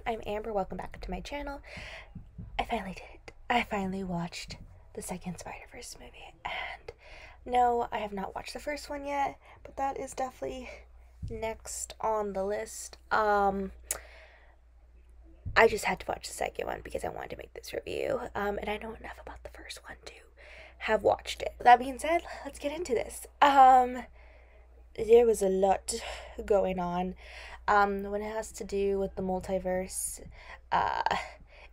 I'm Amber. Welcome back to my channel. I finally did it. I finally watched the second Spider-Verse movie. And no, I have not watched the first one yet, but that is definitely next on the list. I just had to watch the second one because I wanted to make this review. And I know enough about the first one to have watched it. That being said, let's get into this. There was a lot going on. When it has to do with the multiverse,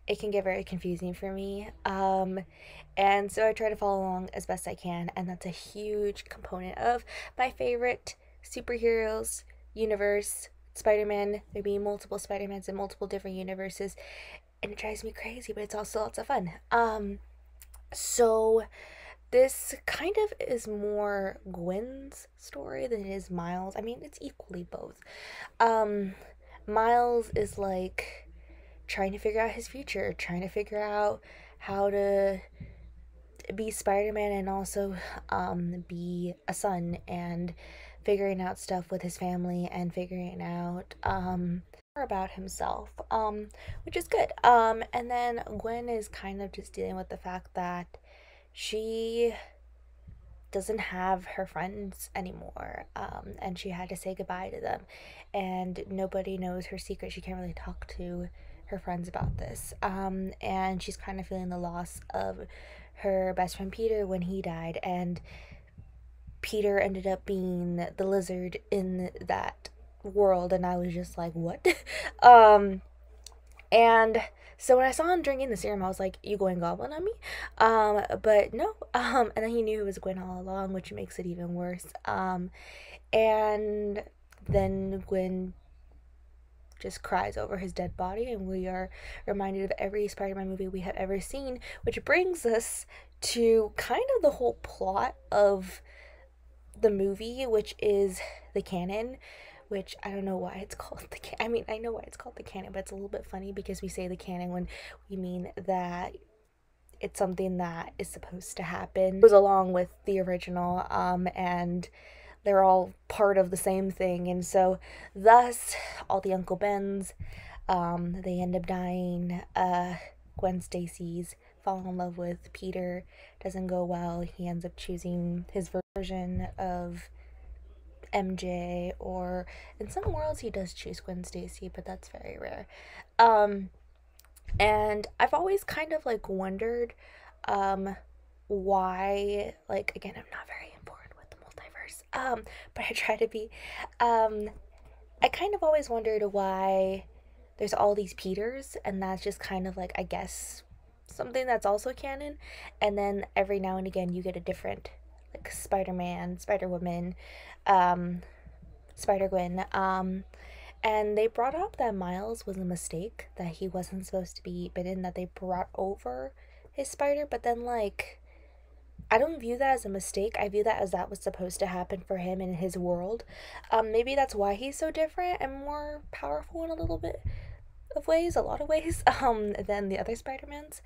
it can get very confusing for me. And so I try to follow along as best I can, and that's a huge component of my favorite superheroes universe, Spider-Man. There being multiple Spider-Mans in multiple different universes, and it drives me crazy, but it's also lots of fun. So this kind of is more Gwen's story than it is Miles. I mean, it's equally both. Miles is like trying to figure out his future, trying to figure out how to be Spider-Man and also be a son, and figuring out stuff with his family and figuring out more about himself, which is good. And then Gwen is kind of just dealing with the fact that she doesn't have her friends anymore, and she had to say goodbye to them, and nobody knows her secret. She can't really talk to her friends about this, and she's kind of feeling the loss of her best friend Peter when he died, and Peter ended up being the lizard in that world, and I was just like, what? And so when I saw him drinking the serum, I was like, you going goblin on me? But no. And then he knew it was Gwen all along, which makes it even worse. And then Gwen just cries over his dead body, and we are reminded of every Spider-Man movie we have ever seen, which brings us to kind of the whole plot of the movie, which is the canon, which I don't know why it's called the canon. I mean, I know why it's called the canon, but it's a little bit funny because we say the canon when we mean that it's something that is supposed to happen. It goes along with the original, and they're all part of the same thing, and so thus all the Uncle Bens, they end up dying. Gwen Stacy's falling in love with Peter doesn't go well. He ends up choosing his version of MJ, or in some worlds he does choose Gwen Stacy, but that's very rare. And I've always kind of like wondered why, like, again, I'm not very important with the multiverse, but I try to be. I kind of always wondered why there's all these Peters, and that's just kind of like, I guess, something that's also canon. And then every now and again you get a different, like, Spider-Man, Spider-Woman, Spider-Gwen, and they brought up that Miles was a mistake, that he wasn't supposed to be bitten, that they brought over his spider, but then, like, I don't view that as a mistake. I view that as that was supposed to happen for him in his world. Maybe that's why he's so different and more powerful in a little bit of ways, a lot of ways, than the other Spider-Mans.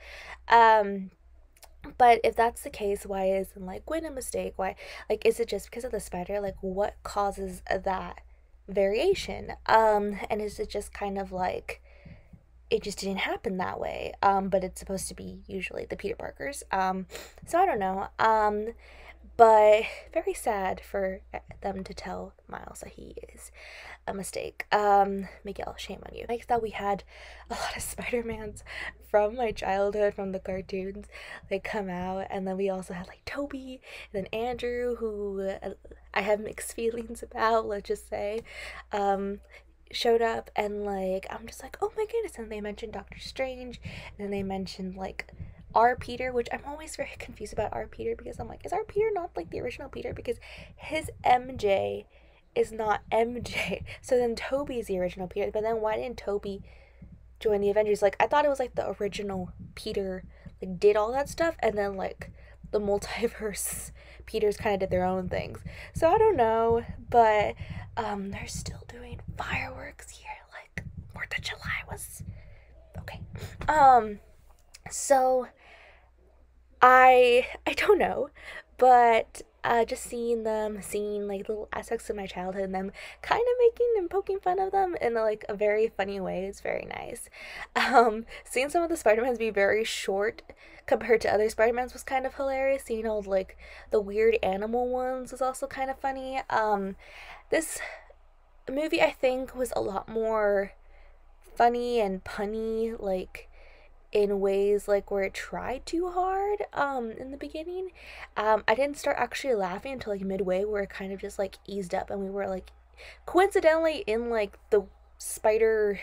But if that's the case, why isn't, like, Gwen a mistake? Why, like, is it just because of the spider? Like, what causes that variation? And is it just kind of like it just didn't happen that way? But it's supposed to be usually the Peter Parkers. So I don't know. But very sad for them to tell Miles that he is a mistake. Miguel, shame on you. I like that we had a lot of Spider-Mans from my childhood, from the cartoons, they come out, and then we also had, like, Toby, and then Andrew, who I have mixed feelings about, let's just say, showed up, and, like, I'm just like, oh my goodness. And they mentioned Doctor Strange, and then they mentioned, like, our Peter, which I'm always very confused about our Peter, because I'm like, is our Peter not like the original Peter? Because his MJ is not MJ. So then Toby's the original Peter, but then why didn't Toby join the Avengers? Like, I thought it was like the original Peter, like, did all that stuff, and then, like, the multiverse Peters kind of did their own things. So I don't know, but they're still doing fireworks here. Like, 4th of July was okay. So I don't know, but just seeing them, seeing like little aspects of my childhood, and them kind of making and poking fun of them in like a very funny way is very nice. Seeing some of the Spider-Mans be very short compared to other Spider-Mans was kind of hilarious. Seeing all like the weird animal ones was also kind of funny. This movie I think was a lot more funny and punny, like in ways like where it tried too hard in the beginning. I didn't start actually laughing until like midway, where it kind of just like eased up and we were like coincidentally in like the spider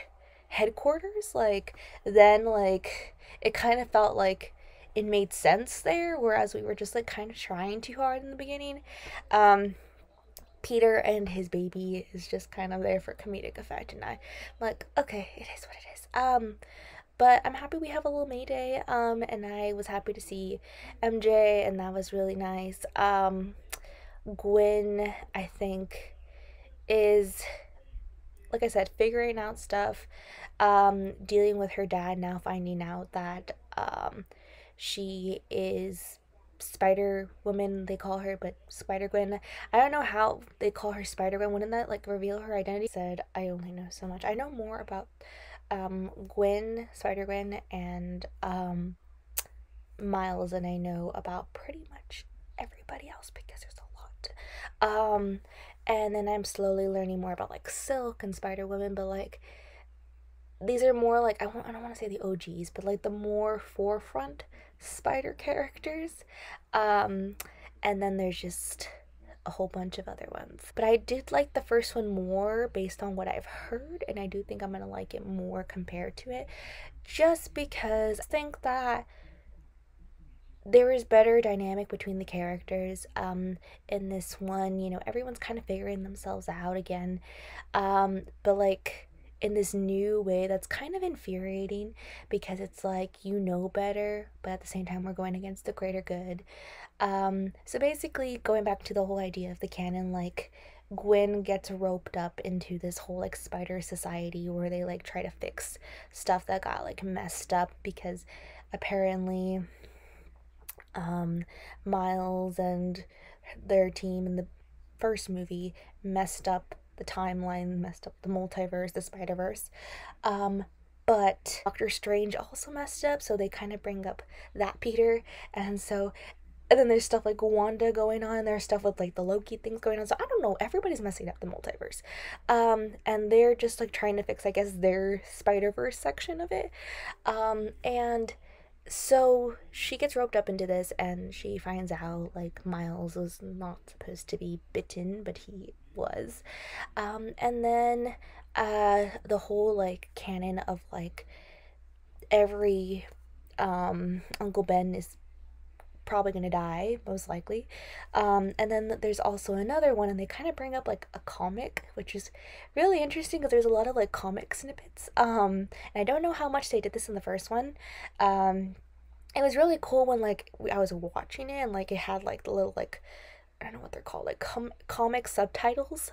headquarters. Like then like it kind of felt like it made sense there, whereas we were just like kind of trying too hard in the beginning. Peter and his baby is just kind of there for comedic effect, and I'm like, okay, it is what it is. But I'm happy we have a little Mayday. And I was happy to see MJ, and that was really nice. Gwen, I think, is, like I said, figuring out stuff, dealing with her dad now, finding out that she is Spider Woman, they call her, but Spider Gwen. I don't know how they call her Spider Gwen. Wouldn't that like reveal her identity? Said, I only know so much. I know more about Gwen, Spider Gwen, and Miles than I know about pretty much everybody else, because there's a lot. And then I'm slowly learning more about like Silk and Spider Woman, but like these are more like I don't want to say the OGs, but like the more forefront spider characters. And then there's just a whole bunch of other ones. But I did like the first one more based on what I've heard, and I do think I'm gonna like it more compared to it, just because I think that there is better dynamic between the characters. In this one, you know, everyone's kind of figuring themselves out again. But like in this new way that's kind of infuriating, because it's like you know better, but at the same time we're going against the greater good. So basically going back to the whole idea of the canon, like Gwen gets roped up into this whole like spider society where they like try to fix stuff that got like messed up, because apparently Miles and their team in the first movie messed up the timeline, messed up the multiverse, the Spider-Verse. But Doctor Strange also messed up, so they kind of bring up that Peter. And then there's stuff like Wanda going on, and there's stuff with like the Loki things going on. So I don't know, everybody's messing up the multiverse. And they're just like trying to fix, I guess, their Spider-Verse section of it. And so she gets roped up into this, and she finds out like Miles was not supposed to be bitten, but he was. And then the whole like canon of like every Uncle Ben is probably gonna die, most likely. And then there's also another one, and they kind of bring up like a comic, which is really interesting because there's a lot of like comic snippets. And I don't know how much they did this in the first one. It was really cool when like I was watching it, and like it had like the little like I don't know what they're called, like comic subtitles.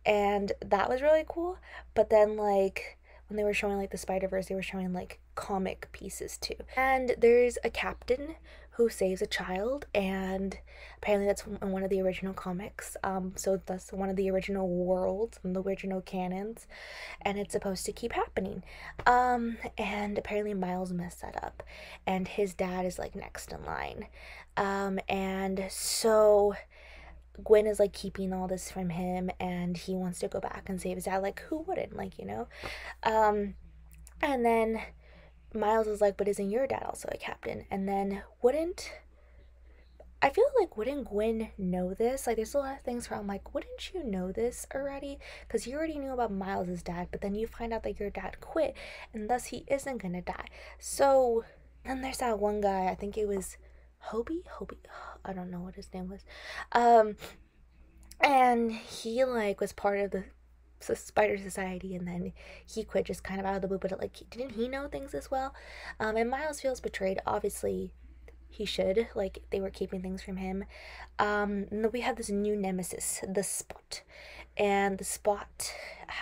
And that was really cool. But then like when they were showing like the Spider-Verse, they were showing like comic pieces too. And there's a captain who saves a child, and apparently that's in one of the original comics. So that's one of the original worlds and the original canons, and it's supposed to keep happening. And apparently Miles messed that up, and his dad is like next in line. And so Gwen is like keeping all this from him, and he wants to go back and save his dad. Like, who wouldn't? Like, you know? And then Miles is like, but isn't your dad also a captain? And then I feel like wouldn't Gwen know this? Like, there's a lot of things where I'm like, wouldn't you know this already? Because you already knew about Miles's dad, but then you find out that your dad quit, and thus he isn't gonna die. So then there's that one guy, I think it was Hobie, I don't know what his name was. And he like was part of the Spider Society, and then he quit just kind of out of the blue. But like, didn't he know things as well? And Miles feels betrayed. Obviously, he should. Like, they were keeping things from him. And then we have this new nemesis, the Spot, and the Spot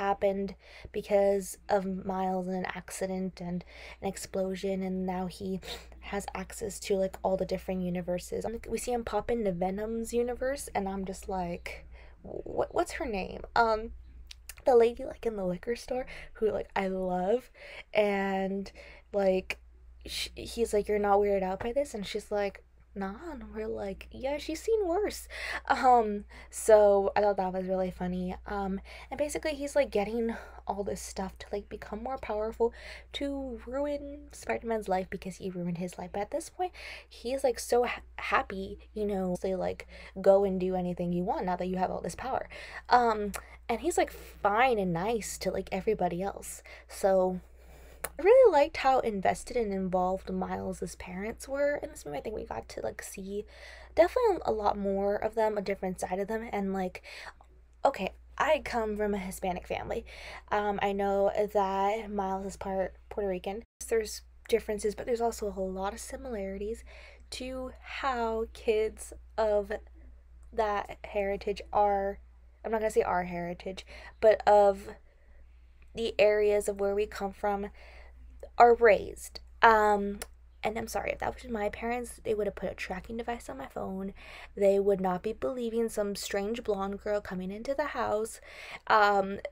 happened because of Miles and an accident and an explosion, and now he has access to like all the different universes. We see him pop into Venom's universe, and I'm just like, what's her name? The lady like in the liquor store who like I love, and like he's like, you're not weirded out by this, and she's like, nah, and we're like, yeah, she's seen worse. So I thought that was really funny. And basically he's like getting all this stuff to like become more powerful to ruin Spider-Man's life because he ruined his life. But at this point he's like so happy, you know, say like go and do anything you want now that you have all this power. And he's like fine and nice to like everybody else. So I really liked how invested and involved Miles's parents were in this movie. I think we got to like see definitely a lot more of them, a different side of them, and like, okay, I come from a Hispanic family. I know that Miles is part Puerto Rican. There's differences, but there's also a lot of similarities to how kids of that heritage are. I'm not gonna say our heritage, but of the areas of where we come from are raised. And I'm sorry, if that was my parents, they would have put a tracking device on my phone. They would not be believing some strange blonde girl coming into the house.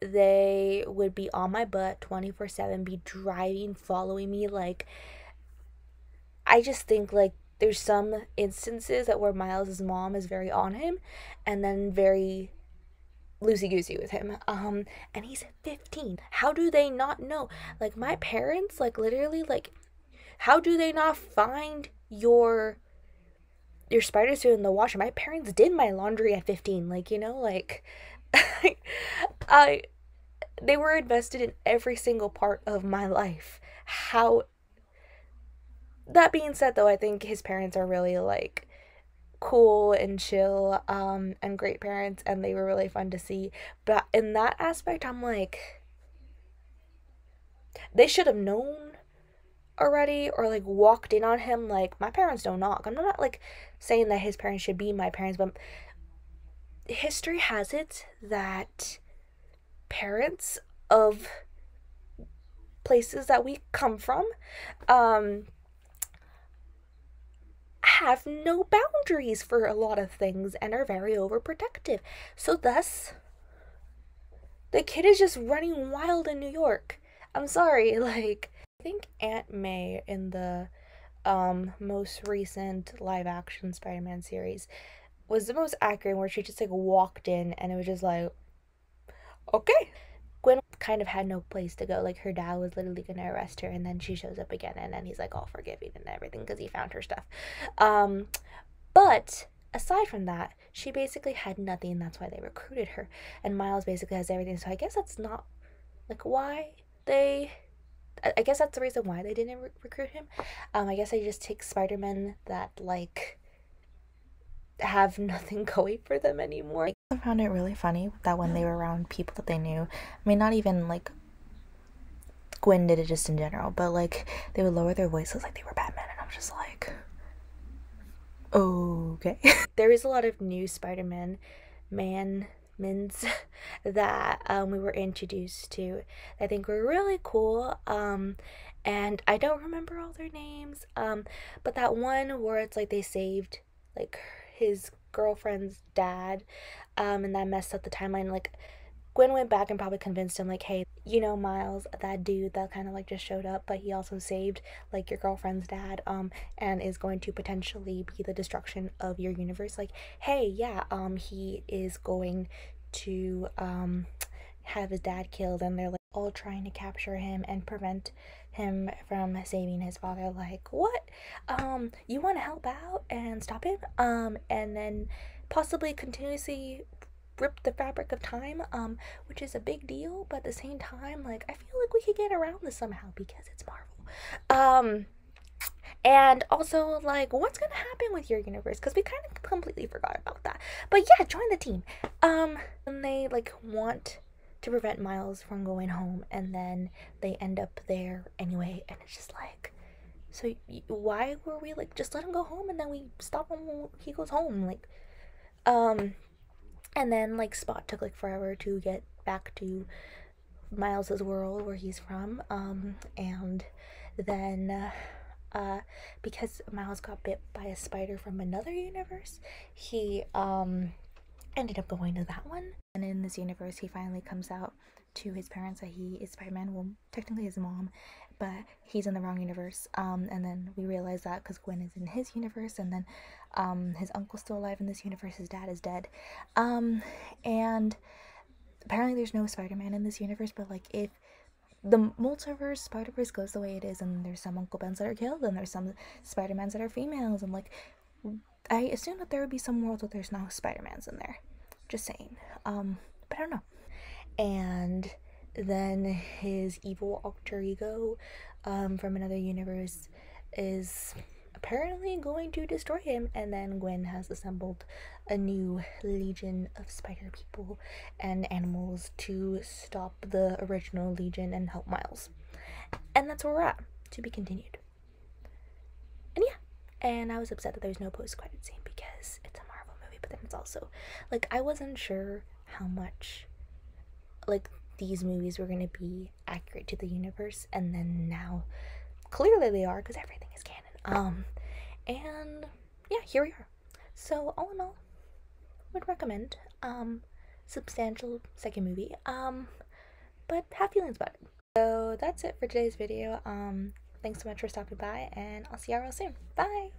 They would be on my butt 24/7, be driving, following me. Like, I just think, like, there's some instances that where Miles's mom is very on him, and then very loosey goosey with him. And he's 15. How do they not know? Like, my parents, like, literally, like, how do they not find your spider suit in the washer? My parents did my laundry at 15. Like, you know, like, I they were invested in every single part of my life. How that being said, though, I think his parents are really like cool and chill, and great parents, and they were really fun to see. But in that aspect, I'm like, they should have known already, or like walked in on him. Like, my parents don't knock. I'm not like saying that his parents should be my parents, but history has it that parents of places that we come from have no boundaries for a lot of things and are very overprotective. So thus the kid is just running wild in New York. I'm sorry, like, I think Aunt May in the most recent live action Spider-Man series was the most accurate, where she just like walked in and it was just like, okay. Gwen kind of had no place to go. Like, her dad was literally gonna arrest her, and then she shows up again, and then he's like all forgiving and everything because he found her stuff. But aside from that, she basically had nothing, and that's why they recruited her. And Miles basically has everything. So I guess that's not like why they. I guess that's the reason why they didn't recruit him. I guess they just take Spider-Man that like have nothing going for them anymore. I found it really funny that when they were around people that they knew, I mean, not even like Gwen did it, just in general, but like they would lower their voices like they were Batman, and I'm just like, okay. There is a lot of new Spider-Man mins that we were introduced to that I think were really cool. And I don't remember all their names, but that one where it's like they saved like his girlfriend's dad, and that messed up the timeline. Like, Gwen went back and probably convinced him, like, hey, you know, Miles, that dude that kind of like just showed up, but he also saved like your girlfriend's dad, and is going to potentially be the destruction of your universe. Like, hey, yeah, he is going to have his dad killed, and they're like all trying to capture him and prevent him from saving his father. Like, what? You want to help out and stop him, and then possibly continuously rip the fabric of time, which is a big deal, but at the same time, like, I feel like we could get around this somehow because it's Marvel. And also, like, what's gonna happen with your universe? Because we kind of completely forgot about that. But yeah, join the team. And they like want to prevent Miles from going home, and then they end up there anyway, and it's just like, so why were we like, just let him go home, and then we stop him when he goes home, like, and then like Spot took like forever to get back to Miles's world where he's from, and then because Miles got bit by a spider from another universe, he ended up going to that one. And in this universe, he finally comes out to his parents that he is Spider-Man. Well, technically his mom, but he's in the wrong universe. And then we realize that because Gwen is in his universe, and then his uncle's still alive in this universe. His dad is dead. And apparently there's no Spider-Man in this universe, but like if the multiverse Spider-Verse goes the way it is, and there's some Uncle Bens that are killed, and there's some Spider-Mans that are females, and like I assume that there would be some worlds where there's no Spider-Mans in there. Just saying. But I don't know. And then his evil alter ego from another universe is apparently going to destroy him, and then Gwen has assembled a new legion of spider people and animals to stop the original legion and help Miles. And that's where we're at. To be continued. And yeah, and I was upset that there's no post-credit scene because it's a Marvel movie, but then it's also like I wasn't sure how much like these movies were going to be accurate to the universe, and then now clearly they are because everything is canon. And yeah, here we are. So all in all, would recommend. Substantial second movie. But have feelings about it. So that's it for today's video. Thanks so much for stopping by, and I'll see y'all real soon. Bye!